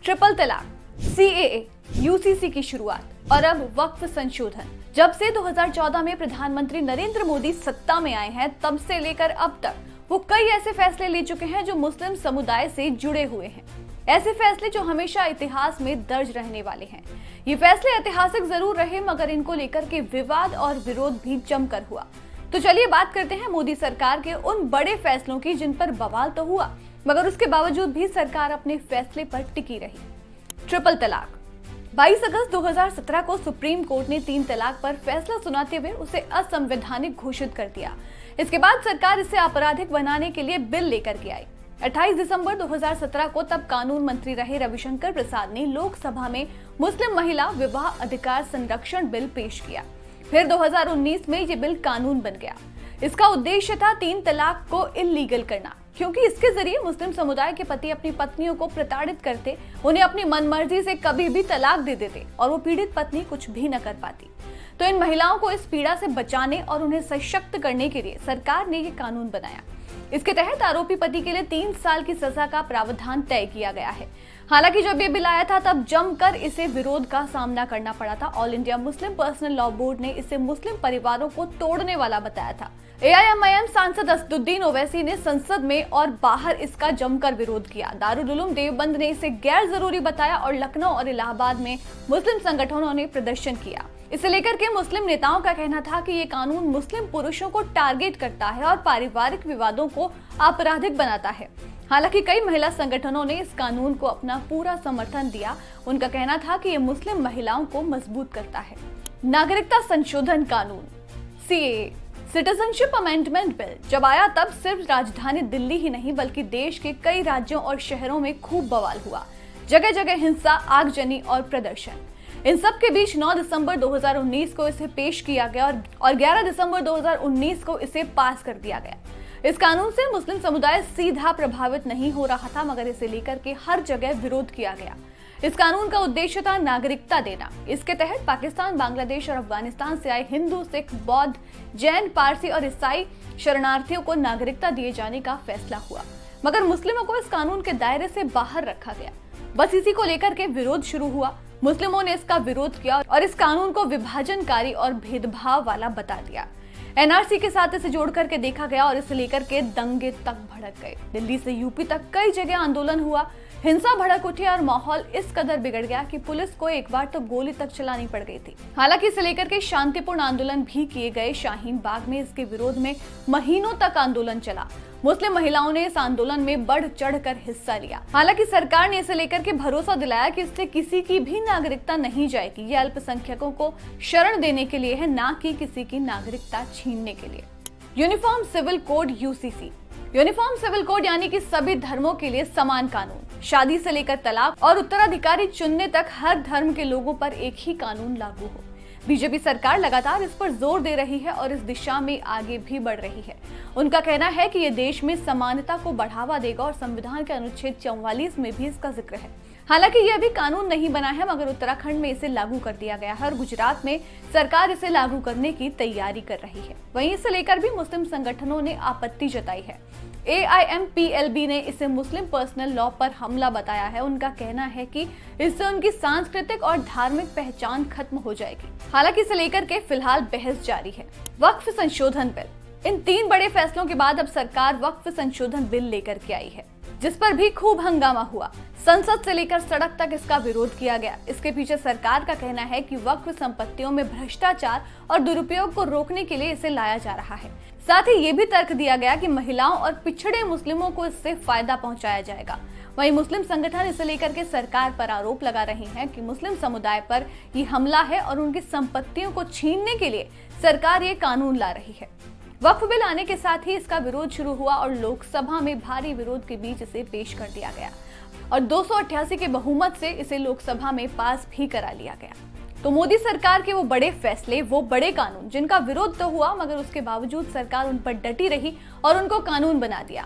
Triple तलाक, CAA, UCC की शुरुआत और अब वक्फ संशोधन। जब से 2014 में प्रधानमंत्री नरेंद्र मोदी सत्ता में आए हैं, तब से लेकर अब तक वो कई ऐसे फैसले ले चुके हैं जो मुस्लिम समुदाय से जुड़े हुए हैं। ऐसे फैसले जो हमेशा इतिहास में दर्ज रहने वाले हैं। ये फैसले ऐतिहासिक जरूर रहे, मगर इनको लेकर के विवाद और विरोध भी जमकर हुआ। तो चलिए बात करते हैं मोदी सरकार के उन बड़े फैसलों की जिन पर बवाल तो हुआ, मगर उसके बावजूद भी सरकार अपने फैसले पर टिकी रही। ट्रिपल तलाक। 22 अगस्त 2017 को सुप्रीम कोर्ट ने 3 तलाक पर फैसला सुनाते हुए उसे असंवैधानिक घोषित कर दिया। इसके बाद सरकार इसे आपराधिक बनाने के लिए बिल लेकर के आई। 28 दिसंबर 2017 को तब कानून मंत्री रहे रविशंकर प्रसाद ने लोकसभा में मुस्लिम महिला विवाह अधिकार संरक्षण बिल पेश किया। फिर 2019 में ये बिल कानून बन गया। इसका उद्देश्य था 3 तलाक को इल्लीगल करना, क्योंकि इसके जरिए मुस्लिम समुदाय के पति अपनी पत्नियों को प्रताड़ित करते, उन्हें अपनी मनमर्जी से कभी भी तलाक दे देते और वो पीड़ित पत्नी कुछ भी न कर पाती। तो इन महिलाओं को इस पीड़ा से बचाने और उन्हें सशक्त करने के लिए सरकार ने ये कानून बनाया। इसके तहत आरोपी पति के लिए 3 साल की सजा का प्रावधान तय किया गया है। हालांकि जब ये बिल आया था, तब जमकर इसे विरोध का सामना करना पड़ा था। All India Muslim personal law board ने इसे मुस्लिम परिवारों को तोड़ने वाला बताया था। एआईएमआईएम सांसद असदुद्दीन ओवैसी ने संसद में और बाहर इसका जमकर विरोध किया। दारुल उलूम देवबंद ने इसे गैर जरूरी बताया और लखनऊ और इलाहाबाद में मुस्लिम संगठनों ने प्रदर्शन किया। इसे लेकर के मुस्लिम नेताओं का कहना था कि ये कानून मुस्लिम पुरुषों को टारगेट करता है और पारिवारिक विवादों को आपराधिक बनाता है। हालांकि कई महिला संगठनों ने इस कानून को अपना पूरा समर्थन दिया। उनका कहना था कि ये मुस्लिम महिलाओं को मजबूत करता है। नागरिकता संशोधन कानून, सीएए, सिटीजनशिप अमेंडमेंट बिल जब आया, तब सिर्फ राजधानी दिल्ली ही नहीं बल्कि देश के कई राज्यों और शहरों में खूब बवाल हुआ। जगह जगह हिंसा, आगजनी और प्रदर्शन। इन सब के बीच 9 दिसंबर 2019 को इसे पेश किया गया और 11 दिसंबर 2019 को इसे पास कर दिया गया। इस कानून से मुस्लिम समुदाय सीधा प्रभावित नहीं हो रहा था, मगर इसे लेकर के हर जगह विरोध किया गया। इस कानून का उद्देश्य था नागरिकता देना। इसके तहत पाकिस्तान, बांग्लादेश और अफगानिस्तान से आए हिंदू, सिख, बौद्ध, जैन, पारसी और ईसाई शरणार्थियों को नागरिकता दिए जाने का फैसला हुआ, मगर मुस्लिमों को इस कानून के दायरे से बाहर रखा गया। बस इसी को लेकर के विरोध शुरू हुआ। मुस्लिमों ने इसका विरोध किया और इस कानून को विभाजनकारी और भेदभाव वाला बता दिया। एनआरसी के साथ इसे जोड़ करके देखा गया और इसे लेकर के दंगे तक भड़क गए। दिल्ली से यूपी तक कई जगह आंदोलन हुआ, हिंसा भड़क उठी और माहौल इस कदर बिगड़ गया कि पुलिस को एक बार तो गोली तक चलानी पड़ गई थी। हालांकि इसे लेकर के शांतिपूर्ण आंदोलन भी किए गए। शाहीन बाग में इसके विरोध में महीनों तक आंदोलन चला। मुस्लिम महिलाओं ने इस आंदोलन में बढ़ चढ़कर हिस्सा लिया। हालांकि सरकार ने इसे लेकर के भरोसा दिलाया कि इससे किसी की भी नागरिकता नहीं जाएगी। ये अल्पसंख्यकों को शरण देने के लिए है, ना कि किसी की नागरिकता छीनने के लिए। Uniform civil code, UCC. Uniform civil code यानी कि सभी धर्मों के लिए समान कानून। शादी से लेकर तलाक और उत्तराधिकारी चुनने तक हर धर्म के लोगों पर एक ही कानून लागू हो। बीजेपी सरकार लगातार इस पर जोर दे रही है और इस दिशा में आगे भी बढ़ रही है। उनका कहना है कि ये देश में समानता को बढ़ावा देगा और संविधान के अनुच्छेद 44 में भी इसका जिक्र है। हालांकि ये अभी कानून नहीं बना है, मगर उत्तराखंड में इसे लागू कर दिया गया है और गुजरात में सरकार इसे लागू करने की तैयारी कर रही है। वहीं इसे लेकर भी मुस्लिम संगठनों ने आपत्ति जताई है। AIMPLB ने इसे मुस्लिम पर्सनल लॉ पर हमला बताया है। उनका कहना है कि इससे उनकी सांस्कृतिक और धार्मिक पहचान खत्म हो जाएगी। हालांकि इसे लेकर के फिलहाल बहस जारी है। वक्फ संशोधन बिल। इन 3 बड़े फैसलों के बाद अब सरकार वक्फ संशोधन बिल लेकर के आई है, जिस पर भी खूब हंगामा हुआ। संसद से लेकर सड़क तक इसका विरोध किया गया। इसके पीछे सरकार का कहना है कि वक्फ संपत्तियों में भ्रष्टाचार और दुरुपयोग को रोकने के लिए इसे लाया जा रहा है। साथ ही ये भी तर्क दिया गया कि महिलाओं और पिछड़े मुस्लिमों को इससे फायदा पहुंचाया जाएगा। वहीं मुस्लिम संगठन इसे लेकर के सरकार पर आरोप लगा रहे हैं कि मुस्लिम समुदाय पर ये हमला है और उनकी संपत्तियों को छीनने के लिए सरकार ये कानून ला रही है। वक्फ बिल आने के साथ ही इसका विरोध शुरू हुआ और लोकसभा में भारी विरोध के बीच इसे पेश कर दिया गया और 288 के बहुमत से इसे लोकसभा में पास भी करा लिया गया। तो मोदी सरकार के वो बड़े फैसले, वो बड़े कानून जिनका विरोध तो हुआ, मगर उसके बावजूद सरकार उन पर डटी रही और उनको कानून बना दिया।